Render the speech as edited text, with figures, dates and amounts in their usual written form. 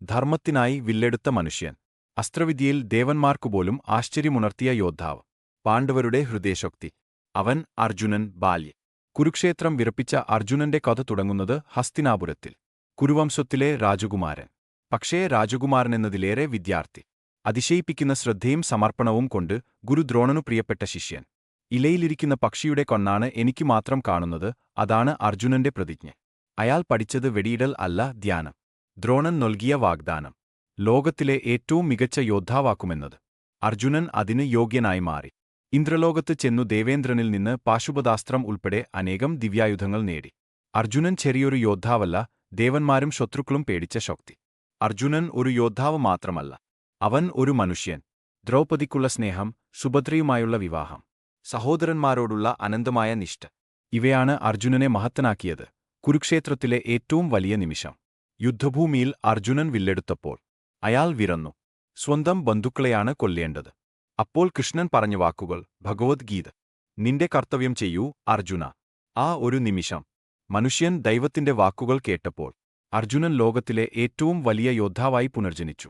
ധർമ്മത്തിനായി വില്ലെടുത്ത മനുഷ്യൻ. അസ്ത്രവിദ്യയിൽ ദേവന്മാർക്കുപോലും ആശ്ചര്യമുണർത്തിയ യോദ്ധാവ്. പാണ്ഡവരുടെ ഹൃദയശക്തി. അവൻ അർജുനൻ ബാല്യ. കുരുക്ഷേത്രം വിറപ്പിച്ച അർജുനന്റെ കഥ തുടങ്ങുന്നത് ഹസ്തിനാപുരത്തിൽ. കുരുവംശത്തിലെ രാജകുമാരൻ. പക്ഷേ രാജകുമാരനെന്നതിലേറെ വിദ്യാർത്ഥി. അതിശയിപ്പിക്കുന്ന ശ്രദ്ധയും സമർപ്പണവും കൊണ്ട് ഗുരു ദ്രോണനു പ്രിയപ്പെട്ട ശിഷ്യൻ. ഇലയിലിരിക്കുന്ന പക്ഷിയുടെ കണ്ണാണ് എനിക്ക് മാത്രം കാണുന്നത്, അതാണ് അർജുനന്റെ പ്രതിജ്ഞ. അയാൾ പഠിച്ചത് വെടിയിടൽ അല്ല, ധ്യാനം. ദ്രോണൻ നൽകിയ വാഗ്ദാനം ലോകത്തിലെ ഏറ്റവും മികച്ച യോദ്ധാവാക്കുമെന്നത്. അർജുനൻ അതിന് യോഗ്യനായി മാറി. ഇന്ദ്രലോകത്ത് ചെന്നു ദേവേന്ദ്രനിൽ നിന്ന് പാശുപതാസ്ത്രം ഉൾപ്പെടെ അനേകം ദിവ്യായുധങ്ങൾ നേടി. അർജുനൻ ചെറിയൊരു യോദ്ധാവല്ല, ദേവന്മാരും ശത്രുക്കളും പേടിച്ച ശക്തി. അർജുനൻ ഒരു യോദ്ധാവ് മാത്രമല്ല, അവൻ ഒരു മനുഷ്യൻ. ദ്രൗപദിക്കുള്ള സ്നേഹം, സുഭദ്രയുമായുള്ള വിവാഹം, സഹോദരന്മാരോടുള്ള അനന്തമായ നിഷ്ഠ, ഇവയാണ് അർജുനനെ മഹത്തനാക്കിയത്. കുരുക്ഷേത്രത്തിലെ ഏറ്റവും വലിയ നിമിഷം. യുദ്ധഭൂമിയിൽ അർജുനൻ വില്ലെടുത്തപ്പോൾ അയാൾ വിറന്നു. സ്വന്തം ബന്ധുക്കളെയാണ് കൊല്ലേണ്ടത്. അപ്പോൾ കൃഷ്ണൻ പറഞ്ഞ വാക്കുകൾ, ഭഗവത്ഗീത: നിന്റെ കർത്തവ്യം ചെയ്യൂ അർജുന. ആ ഒരു നിമിഷം മനുഷ്യൻ ദൈവത്തിന്റെ വാക്കുകൾ കേട്ടപ്പോൾ അർജുനൻ ലോകത്തിലെ ഏറ്റവും വലിയ യോദ്ധാവായി പുനർജനിച്ചു.